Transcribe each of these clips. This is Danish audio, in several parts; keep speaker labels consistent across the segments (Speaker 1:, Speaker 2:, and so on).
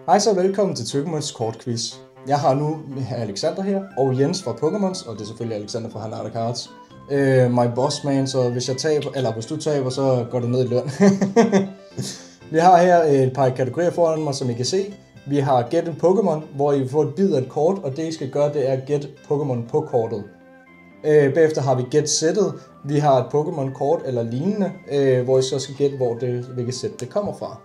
Speaker 1: Hej så, velkommen til Tøkkemons kortquiz. Jeg har nu Alexander her, og Jens fra Pokémons, og det er selvfølgelig Alexander fra Hanada Cards. My boss man, så hvis jeg taber, eller hvis du taber, så går det ned i løn. Vi har her et par kategorier foran mig, som I kan se. Vi har Gæt en Pokémon, hvor I får et bid af et kort, og det I skal gøre, det er at gætte Pokémon på kortet. Bagefter har vi Gæt sættet. Vi har et Pokémon-kort eller lignende, hvor I så skal gætte, hvilket sæt det kommer fra.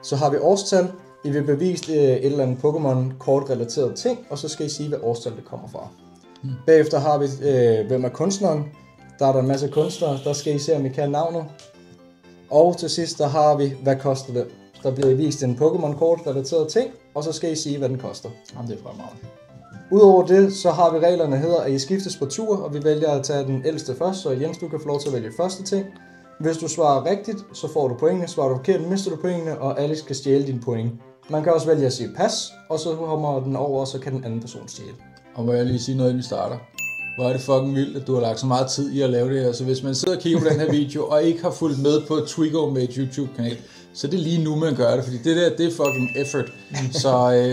Speaker 1: Så har vi årstal. I vil bevise et eller andet Pokémon-kort-relateret ting, og så skal I sige, hvad årstal det kommer fra. Bagefter har vi, hvem er kunstneren. Der er der en masse kunstnere, der skal I se, om I kan navnet. Og til sidst, der har vi, hvad koster det? Der bliver I vist en Pokémon-kort-relateret ting, og så skal I sige, hvad den koster.
Speaker 2: Jamen, det er fremragende.
Speaker 1: Udover det, så har vi reglerne hedder, at I skiftes på tur, og vi vælger at tage den ældste først, så Jens, du kan få lov til at vælge første ting. Hvis du svarer rigtigt, så får du pointene. Svarer du forkert, mister du pointene, og Alex skal stjæle dine point. Man kan også vælge at sige pas, og så kommer den over, og så kan den anden person stjæle.
Speaker 2: Og må jeg lige sige noget, inden vi starter? Hvor er det fucking vildt, at du har lagt så meget tid i at lave det her. Så hvis man sidder og kigger på den her video, og ikke har fulgt med på Twigo med et YouTube-kanal, så det er lige nu, man gør det. Fordi det der, det er fucking effort.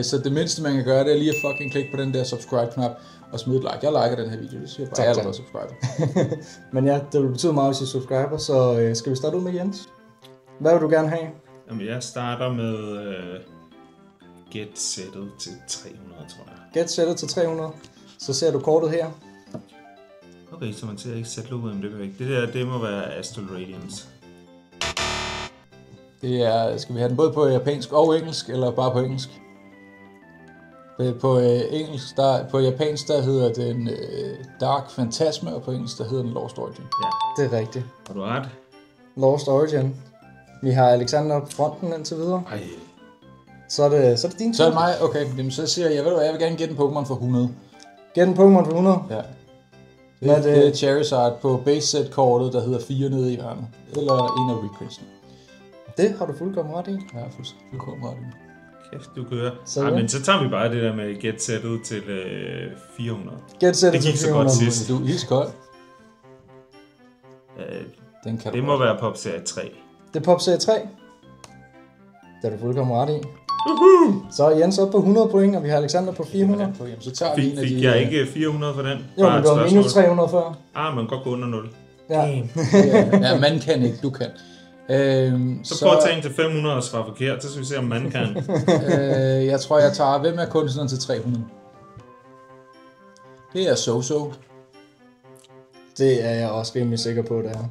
Speaker 2: Så det mindste, man kan gøre, det er lige at fucking klikke på den der subscribe-knap og smide et like. Jeg liker den her video, det siger bare, jeg er subscriber.
Speaker 1: Men ja, det vil betyde meget, hvis I subscriber, så skal vi starte ud med Jens? Hvad vil du gerne have?
Speaker 3: Jamen, jeg starter med gæt-sættet til 300, tror jeg.
Speaker 1: Gæt-sættet til 300. Så ser du kortet her.
Speaker 3: Okay, så man ser ikke sætlogoet, men det er ikke. Det der, det må være Astral Radiance.
Speaker 2: Det er, skal vi have den både på japansk og engelsk, eller bare på engelsk? På engelsk, på japansk, der hedder den Dark Phantasma, og på engelsk, der hedder den Lost Origin.
Speaker 3: Ja.
Speaker 1: Det er rigtigt.
Speaker 3: Har du ret?
Speaker 1: Lost Origin. Vi har Alexander på fronten indtil videre.
Speaker 3: Ej.
Speaker 1: Så er det din tur.
Speaker 2: Så er det mig? Okay, jamen, så siger jeg, ved du hvad, jeg vil gerne gætte en Pokémon for 100.
Speaker 1: Gæt en Pokémon for 100?
Speaker 2: Ja. Det er Charizard på base set kortet, der hedder 4 nede i hjørnet. Eller en af reprintsene.
Speaker 1: Det har du fuldkommen ret i.
Speaker 2: Ja, fuldkommen ret i.
Speaker 3: Kæft, du kører.
Speaker 1: Så,
Speaker 3: men så tager vi bare det der med gæt-sættet til 400.
Speaker 1: Gæt-sættet til 400.
Speaker 3: Det gik så godt sidst.
Speaker 2: Du er iskold.
Speaker 3: Den kan det må være Pop Serie 3.
Speaker 1: Det er Pop Serie 3. Det er du fuldkommen ret i. Så er Jens op på 100 point, og vi har Alexander på 400.
Speaker 2: Så tager vi en af de...
Speaker 3: Fik jeg ikke 400 for den?
Speaker 1: Jo, men du var minus 300 før.
Speaker 3: Man kan godt gå under 0.
Speaker 1: Ja.
Speaker 2: Ja, man kan ikke, du kan.
Speaker 3: Så prøv at tage en til 500 og svare forkert, så skal vi se, om man kan.
Speaker 2: Jeg tror, jeg tager... Hvem er kunstneren til 300? Det er So-So.
Speaker 1: Det er jeg også rimelig sikker på, det er.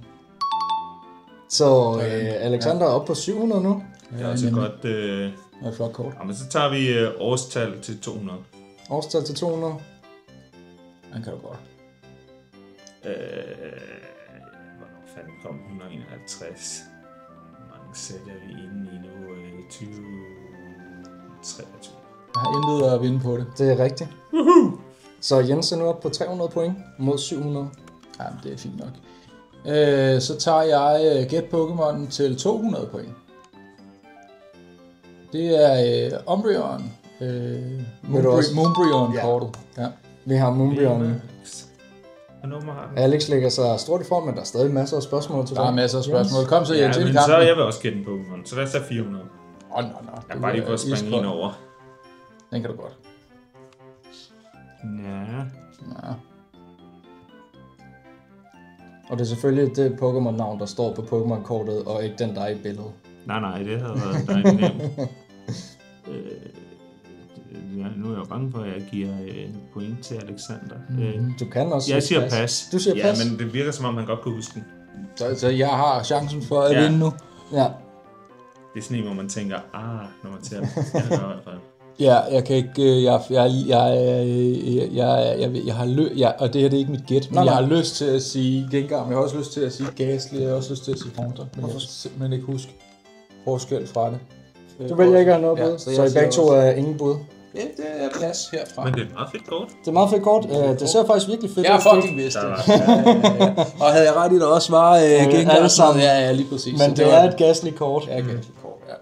Speaker 1: Så Alexander er oppe på 700 nu.
Speaker 3: Det er også godt...
Speaker 2: Det er et flot kort.
Speaker 3: Ja, men så tager vi årstal til 200.
Speaker 1: Årstal til 200.
Speaker 2: Den kan du godt.
Speaker 3: Hvornår fanden kom 151? Hvor mange sætter vi inde i nu? 2023.
Speaker 2: Jeg har intet at vinde på det.
Speaker 1: Det er rigtigt. Så Jens er nu oppe på 300 point mod 700.
Speaker 2: Ja, det er fint nok. Så tager jeg Gæt Pokémon til 200 point. Det er Umbreon. Moonbreon-kortet. Ja.
Speaker 1: Vi har Moonbreon.
Speaker 3: Hvad nummer har den?
Speaker 1: Alex lægger sig stort i form, men der er stadig masser af spørgsmål til dig.
Speaker 2: Der er masser af spørgsmål. Kom så, Jens, ind i kampen.
Speaker 3: Så jeg vil også gætte en Pokémon. Så lad os tage 400.
Speaker 2: Nå.
Speaker 3: Jeg bare lige for at springe en over.
Speaker 2: Den kan du godt.
Speaker 3: Ja.
Speaker 1: Og det er selvfølgelig det Pokémon-navn, der står på Pokémon-kortet, og ikke den, der er i billedet.
Speaker 3: Nej, det havde været dejligt nemt. Nu er jeg jo bange for, at jeg giver point til Alexander.
Speaker 1: Du kan også.
Speaker 3: Jeg siger pas.
Speaker 1: Du siger pas?
Speaker 3: Ja, men det virker som om, han godt kan huske den.
Speaker 2: Så jeg har chancen for at vinde nu.
Speaker 1: Ja.
Speaker 3: Det er sådan en, hvor man tænker, når man ser den. Jeg gør i hvert fald.
Speaker 2: Ja, jeg kan ikke, jeg har lyst, og det her det er ikke mit gæt, men jeg har lyst til at sige Gengar, men jeg har også lyst til at sige Gastly, jeg har også lyst til at sige Haunter, men jeg kan simpelthen ikke huske forskel fra det.
Speaker 1: Du vælger ikke at have noget bud, så I begge to er ingen bud.
Speaker 2: Ja, det er plads herfra.
Speaker 3: Men det er et meget fedt kort.
Speaker 1: Det er meget fedt kort. Det ser faktisk virkelig fedt ud.
Speaker 2: Jeg har fucking vidst det. Og havde jeg ret i det også var Gengar, ja, lige præcis.
Speaker 1: Men det er et Gastly-kort.
Speaker 2: Ja, Gastly-kort, ja.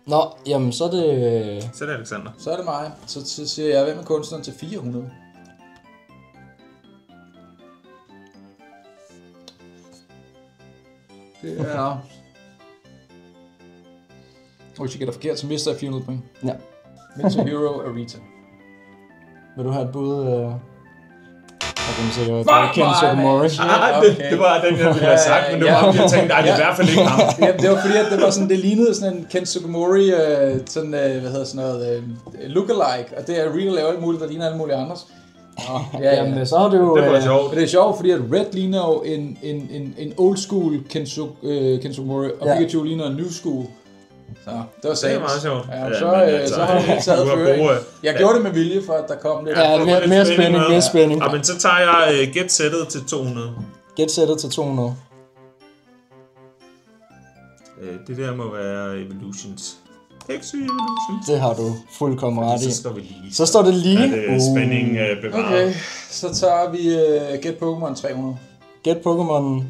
Speaker 1: Nå, jamen så er det...
Speaker 3: Så er det Alexander.
Speaker 2: Så er det mig. Så siger jeg, hvem er kunstneren til 400? Det er... Hvis jeg gætter forkert, så mister jeg 400 point.
Speaker 1: Ja.
Speaker 2: Mental Hero Arita.
Speaker 1: Vil du have et bud? Jeg kan sikkert, at det er Ken Sugimori.
Speaker 3: Det var den, jeg ville have sagt, men det var jeg tænkte, nej, det er i hvert fald ikke ham.
Speaker 2: Ja, det var fordi, at det var sådan, det lignede sådan en Ken Sugimori, sådan, hvad hedder sådan noget, lookalike, og det er Arita laver alt muligt, der ligner alle mulige andres.
Speaker 1: Jamen, så har du jo...
Speaker 3: Det var sjovt.
Speaker 2: Det er sjovt, fordi at Red ligner jo en old school Ken Sugimori, og Pikachu ligner en new school. Så det var
Speaker 3: Det er meget sjovt.
Speaker 2: Ja, så har vi taget føring. Jeg gjorde det med vilje, for at der kom lidt.
Speaker 1: Ja, mere spænding.
Speaker 3: Ja, men så tager jeg get-sættet til 200.
Speaker 1: Get-sættet til 200.
Speaker 3: Det der må være Evolutions. Exo Evolutions.
Speaker 1: Det har du fuldkommen ret i.
Speaker 3: Så står vi lige.
Speaker 1: Så står det lige.
Speaker 3: Er det spænding bevaret.
Speaker 2: Okay, så tager vi Get Pokémon 300.
Speaker 1: Get Pokémon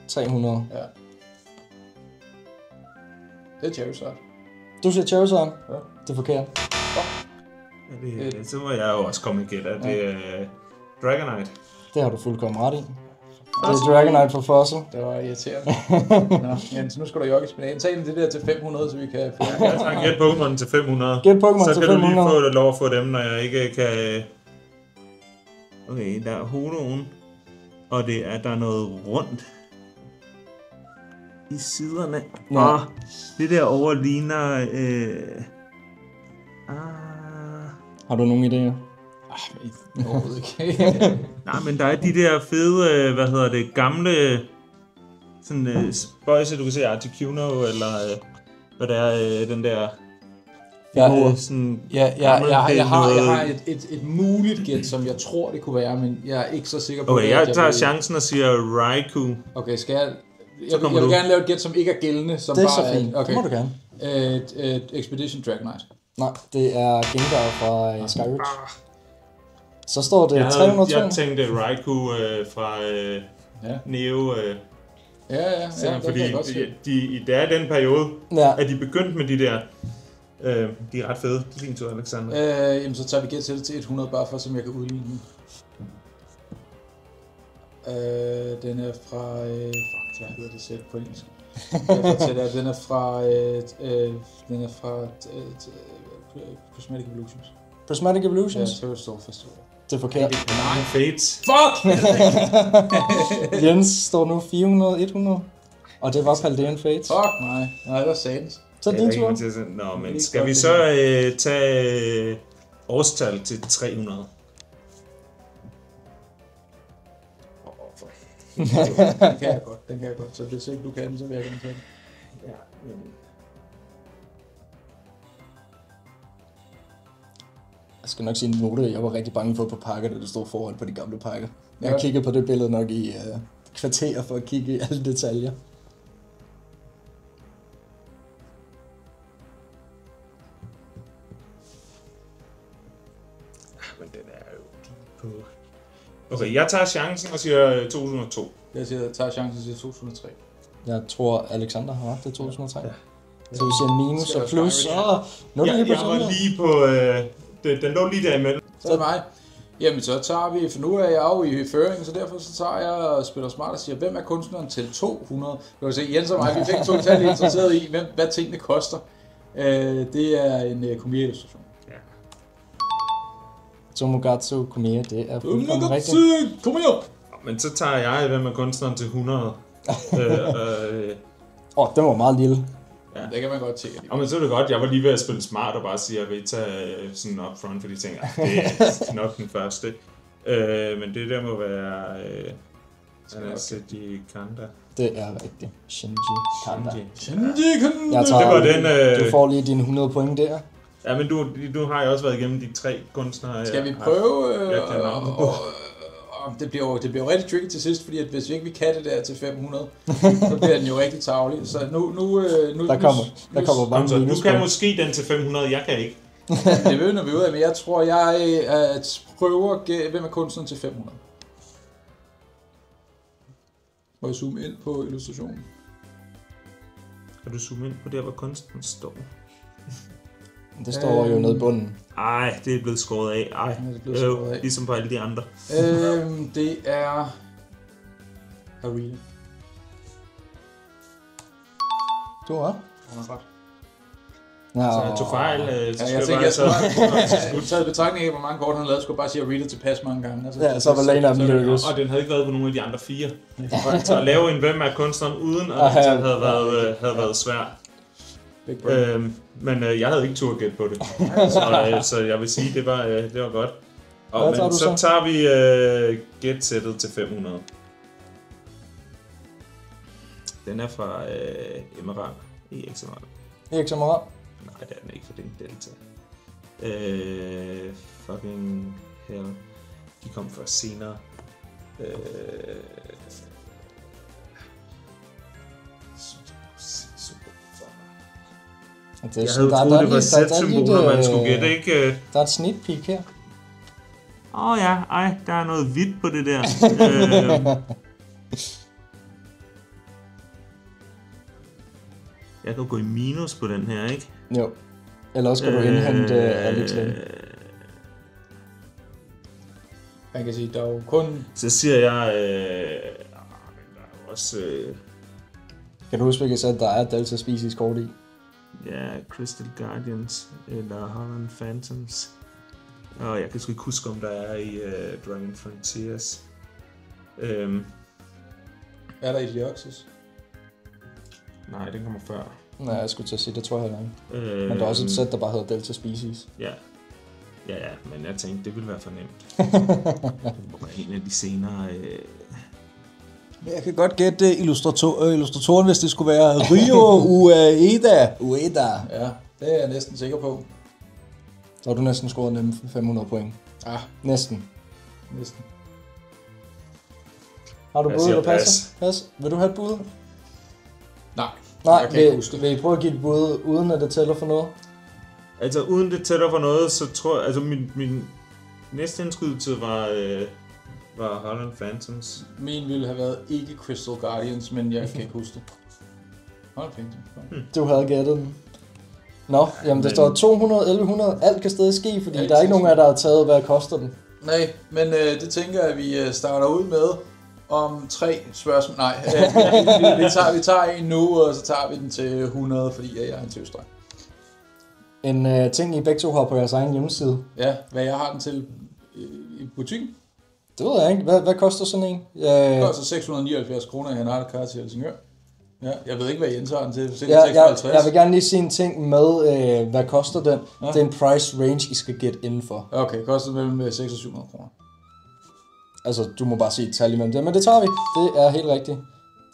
Speaker 1: 300.
Speaker 2: Ja. Det er Charizard.
Speaker 1: Du siger Charizard?
Speaker 2: Ja.
Speaker 1: Det er forkert.
Speaker 3: Så må jeg jo også komme igen. Det er Dragonite.
Speaker 1: Det har du fuldkommen ret i. Det er Dragonite for Fossil.
Speaker 2: Det var irriterende. Nå, Jens, nu skal du jogge spinaten. Tag den det der til 500, så vi kan få...
Speaker 3: Jeg tager Get Pokémon til 500.
Speaker 1: Get Pokémon
Speaker 3: så
Speaker 1: til
Speaker 3: kan
Speaker 1: 500.
Speaker 3: du lige få lov at få dem, når jeg ikke kan... Okay, der er Holoen. Og der er noget rundt i siderne.
Speaker 1: Ja.
Speaker 3: Og det der over ligner...
Speaker 1: Har du nogen idéer?
Speaker 2: Overhovedet ikke.
Speaker 3: Nej, men der er de der fede, gamle... Sådan spøjse, du kan se Articuno, eller hvad det er, den der...
Speaker 2: Jeg har et muligt gæt, som jeg tror, det kunne være, men jeg er ikke så sikker på
Speaker 3: okay,
Speaker 2: det.
Speaker 3: jeg tager chancen og siger Raikou.
Speaker 2: Okay, skal jeg... Jeg vil gerne lave et gæt, som ikke er gældende. Som
Speaker 1: det er
Speaker 2: bare
Speaker 1: så fint.
Speaker 2: Okay.
Speaker 1: Det må du gerne.
Speaker 2: Expedition Dragonite.
Speaker 1: Nej, det er Gengar fra Skyridge. Så står det 302.
Speaker 3: Jeg tænkte Raikou fra Neo.
Speaker 2: Ja,
Speaker 3: fordi det er den periode, at de begyndte med de der. De er ret fede. Det er din tur, Alexander.
Speaker 2: Jamen, så tager vi gæt til 100, bare for som jeg kan udligne den. Den er fra... hvad hedder det selv på engelsk? Den er fra Prismatic Evolutions.
Speaker 1: Prismatic Evolutions?
Speaker 2: Ja, Terror Festival.
Speaker 1: Det er forkert.
Speaker 3: Nej, Fates.
Speaker 2: Fuck!
Speaker 1: Jens står nu 400-100. Og det var Paldean Fates.
Speaker 2: Fuck mig. Nej, det var Saints.
Speaker 1: Så din tur.
Speaker 3: Nå, men skal vi så tage årstal til 300?
Speaker 2: Den kan jeg godt. Så hvis ikke du kan, så vil jeg gerne tage den.
Speaker 3: Ja,
Speaker 1: Jeg skal nok sige en note, jeg var rigtig bange for på pakker, da du stod foran på de gamle pakker. Jeg har kigget på det billede nok i kvarter for at kigge i alle detaljer.
Speaker 3: Men den er jo på... Okay, jeg tager chancen og siger 2002.
Speaker 2: Jeg tager chancen til 2003.
Speaker 1: Jeg tror, Alexander har ret, det er 2003. Ja. Så vi siger minus og plus. Nu er det
Speaker 3: jeg var lige på... Den lå lige derimellem.
Speaker 2: Så er det mig. Jamen så tager vi, for nu er jeg jo i føring, så derfor så tager jeg og spiller smart og siger, hvem er kunstneren til 200? Du kan se, Jens og mig, vi fik to tal interesseret i, hvad tingene koster. Det er en Komiya-illustration.
Speaker 3: Ja.
Speaker 1: Tomogatsu Komiya, det er fuldkommen rigtigt.
Speaker 2: Kom her!
Speaker 3: Men så tager jeg, hvem er kunstneren til 100?
Speaker 1: Den var meget lille.
Speaker 2: Ja, det kan man godt tænke.
Speaker 3: Men så er det godt, jeg var lige ved at spille smart og bare sige, at jeg vil tage sådan up front, fordi jeg tænker, det er nok den første. Men det der må være Shinji Kanda.
Speaker 1: Det er rigtigt. Shinji Kanda.
Speaker 2: Shinji Kanda!
Speaker 1: Jeg tager,
Speaker 3: det var den,
Speaker 1: du får lige dine 100 point der.
Speaker 3: Ja, men du har jo også været igennem de 3 kunstnere.
Speaker 2: Skal vi prøve? Det bliver jo rigtig tricky til sidst, fordi at hvis vi ikke kan det der til 500, så bliver den jo rigtig tarvelig. Så nu
Speaker 1: der kommer bare
Speaker 3: en du kan måske den til 500, jeg kan ikke.
Speaker 2: Det vender vi ud af, men jeg tror, jeg prøver, hvem er kunstneren til 500. Må jeg zoome ind på illustrationen?
Speaker 3: Kan du zoome ind på der, hvor kunstneren står?
Speaker 1: Det står jo nede i bunden.
Speaker 3: Ej, det er blevet skåret af. Ej,
Speaker 2: det er blevet skåret af.
Speaker 3: Ligesom på alle de andre.
Speaker 2: Det er... Arena.
Speaker 1: Du har ret.
Speaker 2: Hun har ret.
Speaker 1: Nå.
Speaker 3: Så jeg tog fejl. Så
Speaker 2: jeg tænker, jeg skulle tage betragtning af, hvor mange kort han lavede, skulle bare sige, at jeg reader tilpas mange gange. Altså,
Speaker 1: ja, så var Lane af dem lykkes.
Speaker 3: Og den havde ikke været på nogle af de andre 4. Så at lave en hvem er kunstneren uden, og det havde været svært. Men jeg havde ikke tur at gætte på det. Så jeg vil sige, det var godt. Og men så tager vi gætsættet til 500. Den er fra Emerald. EX Emerald.
Speaker 1: EX Emerald?
Speaker 3: Nej, det er den ikke, for det er en Delta. Fucking hell. De kom først senere.
Speaker 1: Jeg
Speaker 3: havde troet, det var sæt-symboler, man skulle gætte, ikke?
Speaker 1: Der er et sneak peek her.
Speaker 3: Ja, der er noget hvidt på det der. Jeg kan gå i minus på den her, ikke?
Speaker 1: Jo. Eller også skal du indhente Alex Lane.
Speaker 2: Man kan sige, der er jo kun...
Speaker 3: Så siger jeg... der er også...
Speaker 1: Kan du huske, at der er Delta Species kort i?
Speaker 3: Ja, Crystal Guardians eller Holland Phantoms. Og jeg kan sgu ikke huske, om der er i Dragon Frontiers.
Speaker 2: Er der i Deoxys?
Speaker 3: Nej, den kommer før.
Speaker 1: Nej, jeg skulle til at sige, det tror jeg heller ikke. Men der er også et sæt, der bare hedder Delta Species.
Speaker 3: Ja, men jeg tænkte, det ville være for nemt. Det var en af de senere...
Speaker 2: Jeg kan godt gætte illustratoren, hvis det skulle være Rio Ueda.
Speaker 1: Ueda.
Speaker 2: Ja, det er jeg næsten sikker på.
Speaker 1: Så har du næsten scoret dem 500 point.
Speaker 2: Ja.
Speaker 1: Næsten.
Speaker 2: Næsten.
Speaker 1: Har du bud, der passer? Pas. Vil du have et bud?
Speaker 2: Nej,
Speaker 1: jeg kan ikke huske det. Vil I prøve at give et bud, uden at det tæller for noget?
Speaker 3: Altså, uden det tæller for noget, så tror jeg... Altså, min næste indskydelse var Holland Phantoms.
Speaker 2: Min ville have været ikke Crystal Guardians, men jeg kan ikke huske det. Holland Phantoms.
Speaker 1: Du havde gættet den. Nå, jamen der står 200, 1100, alt kan stadig ske, fordi der er ikke nogen af jer, der har taget, hvad koster den.
Speaker 2: Nej, men det tænker jeg, at vi starter ud med om 3 spørgsmål. Nej, vi tager en nu, og så tager vi den til 100, fordi jeg er en tøvstrøm.
Speaker 1: En ting, I begge to har på jeres egen hjemmeside.
Speaker 2: Ja, hvad jeg har den til i butikken?
Speaker 1: Det ved jeg ikke. Hvad koster sådan en?
Speaker 2: Det koster 679 kroner i Hanarte Kart til Helsingør. Ja, jeg ved ikke, hvad Jens har den til.
Speaker 1: Jeg vil gerne lige sige en ting med, hvad koster den. Ja. Det er en price range, I skal gætte indenfor.
Speaker 2: Okay, koster mellem 600 og 700 kroner.
Speaker 1: Altså, du må bare sige et tal imellem det, men det tager vi. Det er helt rigtigt.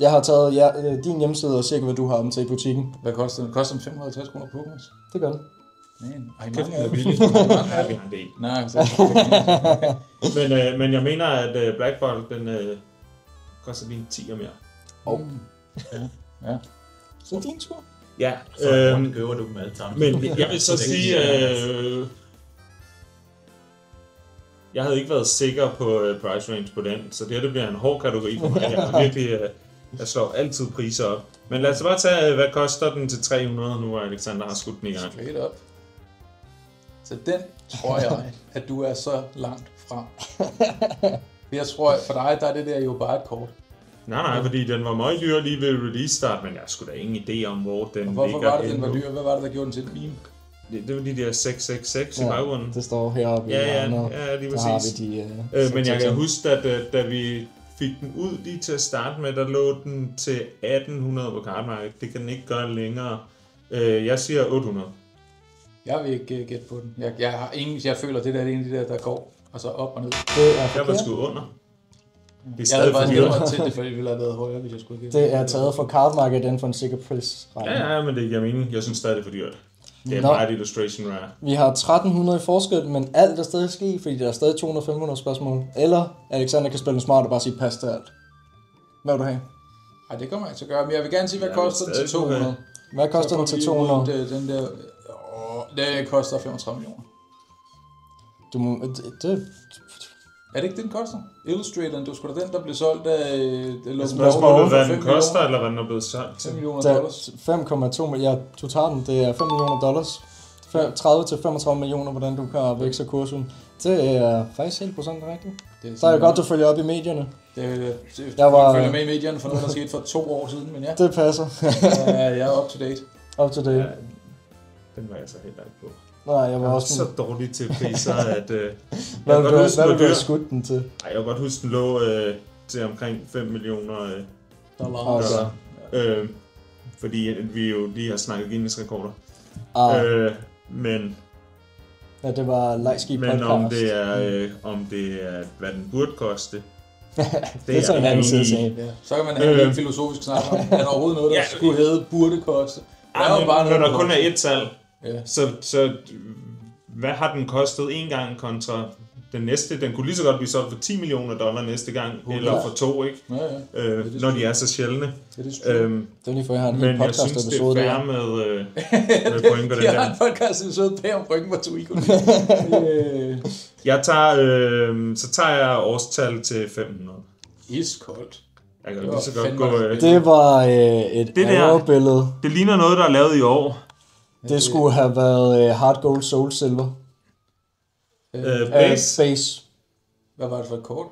Speaker 1: Jeg har taget din hjemmeside og cirka, hvad du har dem til i butikken.
Speaker 2: Hvad koster den? Koster den 550 kroner på Pokémon?
Speaker 1: Det gør den.
Speaker 3: Men jeg mener, at Black Bolt, den koster lige 10 og mere.
Speaker 2: Ja.
Speaker 1: Så din tur.
Speaker 3: Ja.
Speaker 4: Så køber du dem alle sammen.
Speaker 3: Men jeg vil så sige, jeg havde ikke været sikker på price range på den, så det bliver en hård kategori for mig. Jeg slår altid priser op. Men lad os bare tage, hvad koster den til 300 nu, hvor Alexander har skudt den i gang.
Speaker 2: Straight up. Så den tror jeg, at du er så langt fra. Jeg tror, for dig, der er det der jo bare et kort.
Speaker 3: Nej, fordi den var meget dyr lige ved release start, men jeg skulle da ingen idé om, hvor den ligger.
Speaker 2: Hvorfor var det, den var dyr? Hvad var det, der gjorde den til et meme?
Speaker 3: Det var de der 666 i baggrunden.
Speaker 1: Det står heroppe.
Speaker 3: Ja, lige præcis. Men jeg kan huske, at da vi fik den ud lige til at starte med, der lå den til 1800 på kartmarkedet. Det kan den ikke gøre længere. Jeg siger 800.
Speaker 2: Jeg vil ikke gætte på den. Jeg føler, det der er en af de der går altså op og ned.
Speaker 3: Jeg var sgu under.
Speaker 2: Jeg havde bare gættet mig til det, fordi vi ville have været højere, hvis jeg skulle gætte.
Speaker 1: Det er taget fra kartmarkedet inden for en sikker pris.
Speaker 3: Ja, men det giver mening. Jeg synes stadig, det er for dyrt. Det er meget illustration rare.
Speaker 1: Vi har 1300 i forskel, men alt er stadig ske, fordi der er stadig 200-500 spørgsmål. Eller Alexander kan spille en smart og bare sige pas til alt. Hvad vil du have?
Speaker 2: Ej, det kommer jeg ikke til at gøre, men jeg vil gerne sige, hvad koster den til 200?
Speaker 1: Hvad koster den til 200?
Speaker 2: Den der, det koster 35 millioner.
Speaker 1: Du må,
Speaker 2: er det ikke det, den koster? Illustrator, det var sgu da den, der blev solgt af...
Speaker 3: Spørgsmålet, hvad den koster, eller hvad den er blevet solgt til?
Speaker 2: $5 millioner.
Speaker 1: 5,2 ja, du tager den, det er $5 millioner. 30 til 35 millioner, hvordan du kan vækse kursen. Det er faktisk helt procent rigtigt. Så er det godt, du følger op i medierne.
Speaker 2: Jeg følger med i medierne for noget, der skete for 2 år siden, men ja.
Speaker 1: Det passer.
Speaker 2: Jeg er up to date.
Speaker 1: Up to date.
Speaker 3: Den var jeg så heller ikke på.
Speaker 1: Nej, jeg var
Speaker 3: Jeg
Speaker 1: også
Speaker 3: så dårlig til priser, at...
Speaker 1: Hvad
Speaker 3: jeg
Speaker 1: vil du have skudt den til?
Speaker 3: Jeg kan godt huske, den lå til omkring 5 millioner
Speaker 1: dollar.
Speaker 3: Fordi vi jo lige har snakket Guinness rekorder. Men...
Speaker 1: Ja, det var Lejski podcast.
Speaker 3: Men om det er, hvad den burde koste...
Speaker 1: det er så en anden side.
Speaker 2: Ja. Så kan man have en filosofisk snak om, er der overhovedet noget, der skulle hedde burde koste.
Speaker 3: Når der kun er et salg, så hvad har den kostet en gang kontra den næste? Den kunne lige så godt blive solgt for $10 millioner næste gang, eller for 2, ikke? Når de er så sjældne.
Speaker 1: Det er lige for, jeg har en hel podcast episode.
Speaker 3: Men jeg synes, det er fair med point på den der.
Speaker 2: Jeg har en podcast episode bag om ryggen på Twigo.
Speaker 3: Så tager jeg årstal til 500.
Speaker 2: Iskoldt.
Speaker 3: Jeg kan lige så godt gå...
Speaker 1: Det var et arrow-billede.
Speaker 3: Det ligner noget, der er lavet i år.
Speaker 1: Det skulle have været Hard Gold Soul Silver. Base.
Speaker 2: Hvad var det for et kort?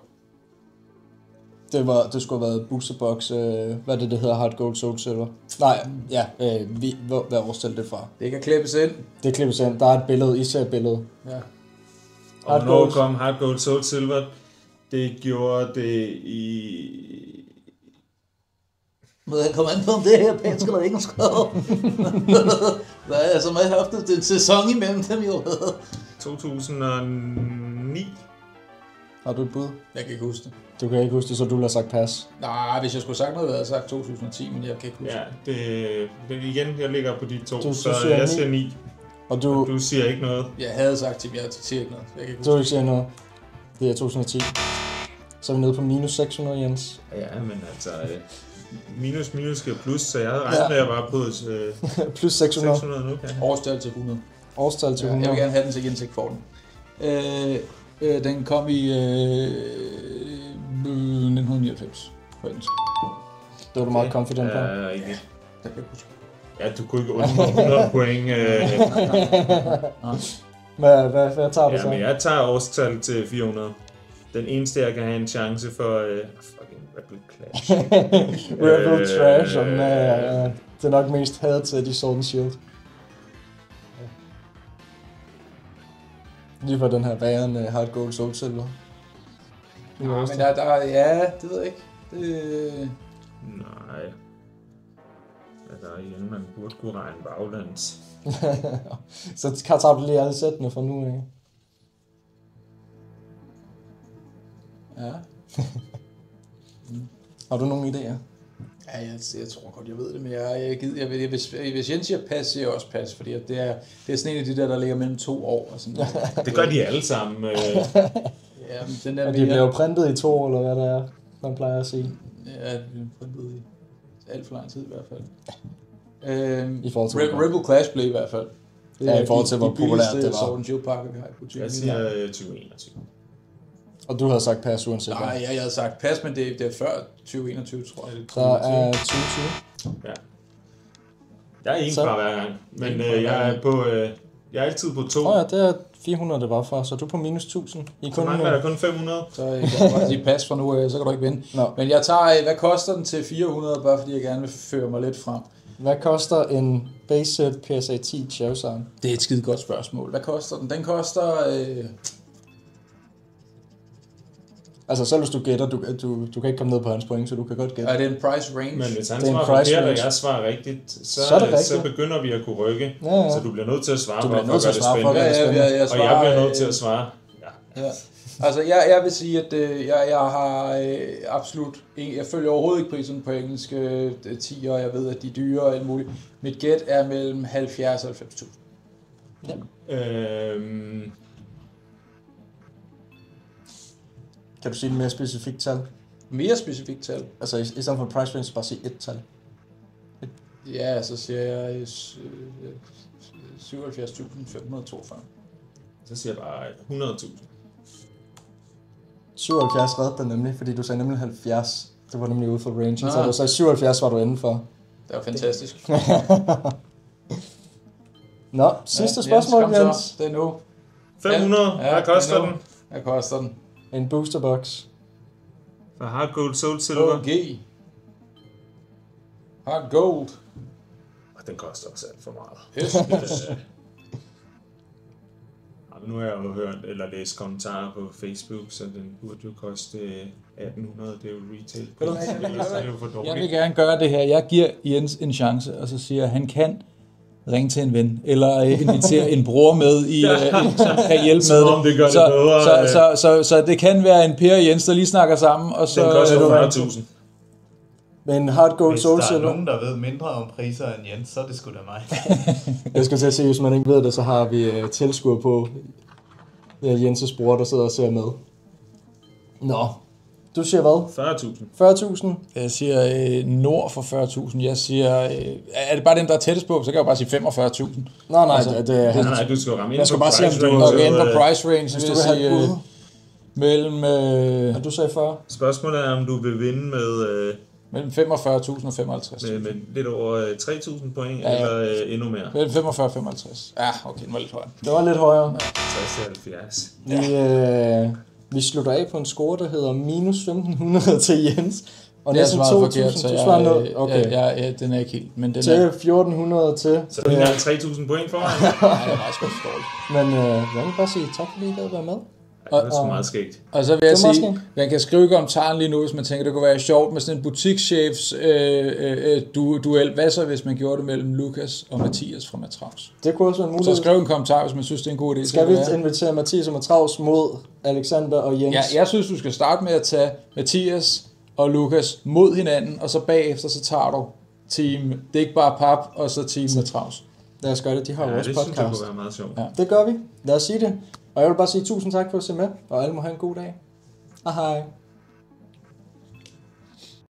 Speaker 1: Det skulle have været boosterbox. Hvad det hedder? Hard Gold Soul Silver. Nej, ja. Hvad årstal det fra?
Speaker 2: Det kan klippes ind.
Speaker 1: Det klippes ind. Der er et billede. I ser et billede.
Speaker 2: Ja.
Speaker 3: Og hvornår kom Hard Gold Soul Silver? Det gjorde det i...
Speaker 2: Men jeg kommer an på, om det her pænsk eller engelsk. Der er altså meget haft en sæson imellem dem jo.
Speaker 3: 2009.
Speaker 1: Har du et bud?
Speaker 2: Jeg kan ikke huske det.
Speaker 1: Du kan ikke huske det, så du ville have sagt pas.
Speaker 2: Nej, hvis jeg skulle sagt noget, havde jeg sagt 2010, men jeg kan ikke huske
Speaker 3: det. Ja, det igen, jeg ligger på de to,
Speaker 1: du
Speaker 3: så jeg siger 9.
Speaker 1: Og du
Speaker 3: siger ikke noget.
Speaker 2: Jeg havde sagt til, jeg siger ikke noget. Jeg kan ikke
Speaker 1: huske. Du siger noget. Det er 2010. Så er vi nede på minus 600, Jens.
Speaker 3: Ja, men altså... minus skal plus, så jeg havde regnet med, at jeg var på
Speaker 1: plus 600.
Speaker 3: 600 nu, kan jeg.
Speaker 2: Årstal til 100.
Speaker 1: Årstal til 100.
Speaker 2: Jeg vil gerne have den til indsigt for den. Den kom i 1999.
Speaker 1: Det var du meget confident på.
Speaker 3: Ja, ikke.
Speaker 2: Det kan jeg huske.
Speaker 3: Ja, du kunne ikke undgå 100 point.
Speaker 1: Hvad tager du så?
Speaker 3: Ja, men jeg tager årstal til 400. Den eneste, jeg kan have en chance for... fucking Rebel Clash.
Speaker 1: Rebel Trash, det er nok mest hadet til de Sword and Shield. Lige for den her væren Hard Gold Soul Silver.
Speaker 2: Ja, men ja, det ved jeg ikke.
Speaker 3: Nej. Ja, der er igen, man burde kunne regne baglands.
Speaker 1: Så tager du lige alle sættene fra nu af.
Speaker 2: Ja.
Speaker 1: Har du nogle idéer?
Speaker 2: Ja, jeg tror godt, jeg ved det, men hvis Jens siger pas, siger jeg også pas, fordi det er sådan en af de der ligger mellem 2 år. Og sådan
Speaker 3: det gør de alle sammen.
Speaker 2: Ja, men den der
Speaker 1: de bliver jo printet i 2 år, eller hvad det er, man plejer at sige.
Speaker 2: Ja, de bliver printet i alt for lang tid i hvert fald.
Speaker 1: I forhold til
Speaker 2: Rebel Clash blev i hvert fald.
Speaker 1: Ja, i forhold til, hvor populært det var.
Speaker 2: Sword and Shield pakke, vi har i butikken.
Speaker 3: Jeg siger 2021.
Speaker 1: Og du havde sagt pas uanset.
Speaker 2: Nej, jeg havde sagt pas, men det er før 2021, tror jeg.
Speaker 1: Så er 2020.
Speaker 3: Ja. Jeg er en fra hver gang, men jeg er på... jeg er altid på 2.
Speaker 1: Ja, det er 400, det var for, så du er på minus 1000.
Speaker 3: Så mangler der kun 500.
Speaker 2: Så jeg kan bare sige pas for nu, så kan du ikke vinde. No. Men jeg tager, hvad koster den til 400, bare fordi jeg gerne vil føre mig lidt frem.
Speaker 1: Hvad koster en base set PSA 10 Charizard?
Speaker 2: Det er et skide godt spørgsmål. Hvad koster den? Den koster...
Speaker 1: Altså selv hvis du gætter, du kan ikke komme ned på hans point, så du kan godt gætte.
Speaker 2: Er det en price range?
Speaker 3: Men hvis han svarer forkert, og jeg svarer rigtigt, så begynder vi at kunne rykke. Ja. Så du bliver nødt til at svare for at gøre det spændende. Og jeg bliver nødt til at svare.
Speaker 2: Ja. Altså jeg vil sige, at jeg har absolut... Jeg følger overhovedet ikke prisen på engelske 10'er, og jeg ved, at de er dyre og alt muligt. Mit gæt er mellem 70 og 90.000.
Speaker 1: Ja. Kan du sige et mere specifikt tal?
Speaker 2: Mere specifikt tal?
Speaker 1: Altså i stedet for price range, bare sige et tal.
Speaker 2: Ja, så siger jeg 77.542.
Speaker 3: Så siger jeg bare 100.000.
Speaker 1: 77 redde dig nemlig, fordi du sagde nemlig 70. Det var nemlig ude for range. Så du sagde 77 var du inde for.
Speaker 2: Det var fantastisk.
Speaker 1: Nå, sidste spørgsmål, Jens.
Speaker 2: Det er nu.
Speaker 3: 500. Hvad koster den?
Speaker 2: Hvad koster den?
Speaker 1: En boosterbox.
Speaker 3: For Hard Gold Soul Silver.
Speaker 2: OG. Hard Gold.
Speaker 3: Og den koster også alt for meget.
Speaker 2: Yes.
Speaker 3: nu har jeg jo hørt eller læst kommentarer på Facebook, så den burde jo koste 1800, det er jo retail. Det er jo for dårligt.
Speaker 2: Jeg vil gerne gøre det her. Jeg giver Jens en chance, og så siger jeg, at han kan ringe til en ven, eller invitere en bror med, som kan hjælpe med
Speaker 3: det. Det gør det bedre.
Speaker 2: Så det kan være en Per og Jens, der lige snakker sammen. Og så,
Speaker 3: den koster 40.000.
Speaker 1: Men hard gold
Speaker 4: Hvis
Speaker 1: solceller.
Speaker 4: der er nogen, der ved mindre om priser end Jens, så er det sgu da mig.
Speaker 1: Jeg skal til at se, hvis man ikke ved det, så har vi tilskuer på Jens' bror, der sidder og ser med. Nå, du siger hvad?
Speaker 3: 40.000.
Speaker 1: 40.000?
Speaker 2: Jeg siger nord for 40.000. Jeg siger, er det bare dem, der er tættest på, så kan jeg jo bare sige 45.000.
Speaker 1: Nej,
Speaker 3: Nej, du skal jo ramme ind på
Speaker 2: price range. Okay, ind på price range,
Speaker 1: hvis
Speaker 2: vil
Speaker 1: du vil have et
Speaker 2: sige
Speaker 1: bud.
Speaker 2: mellem...
Speaker 1: Og du sagde 40?
Speaker 3: Spørgsmålet er, om du vil vinde med...
Speaker 2: Mellem 45.000 og 55.000.
Speaker 3: Med lidt over 3.000 point, eller endnu mere.
Speaker 2: Mellem 45 og 55. Ja, okay, den var lidt højere.
Speaker 1: Det var lidt højere.
Speaker 3: 60-70.
Speaker 1: Vi slutter af på en score, der hedder minus 1.500 til Jens. Og
Speaker 2: Det er
Speaker 1: næsten
Speaker 2: svaret
Speaker 1: 2.000.
Speaker 2: forkert, så
Speaker 1: Du svarer noget. Okay.
Speaker 2: ja, den er ikke helt. Men den
Speaker 1: Til
Speaker 2: er...
Speaker 1: 1.400 til.
Speaker 3: Så du er ikke engang 3.000 point foran?
Speaker 2: Nej, det er meget skønt dårligt.
Speaker 1: Men jeg vil bare sige tak, fordi I gad være med.
Speaker 3: Ja, det er sgu meget skægt.
Speaker 2: Og så vil jeg
Speaker 1: Det er meget
Speaker 2: sige, man kan skrive i kommentaren lige nu, hvis man tænker, det kunne være sjovt med sådan en butikschefs duel. Hvad så, hvis man gjorde det mellem Lukas og Mathias fra Matraus?
Speaker 1: Det kunne også være en mulighed.
Speaker 2: Så skriv en kommentar, hvis man synes, det er en god idé.
Speaker 1: Skal vi invitere Mathias og Matraus mod Alexander og Jens?
Speaker 2: Ja, jeg synes, du skal starte med at tage Mathias og Lukas mod hinanden, og så bagefter, så tager du team, det er ikke bare pap, og så team Matraus.
Speaker 1: Lad os gøre det, de har jo også
Speaker 3: det synes jeg
Speaker 1: podcast.
Speaker 3: kunne være meget sjovt.
Speaker 2: Ja.
Speaker 1: Det gør vi. Lad os sige det. Og jeg vil bare sige tusind tak for at se med, og alle må have en god dag. Hej hej.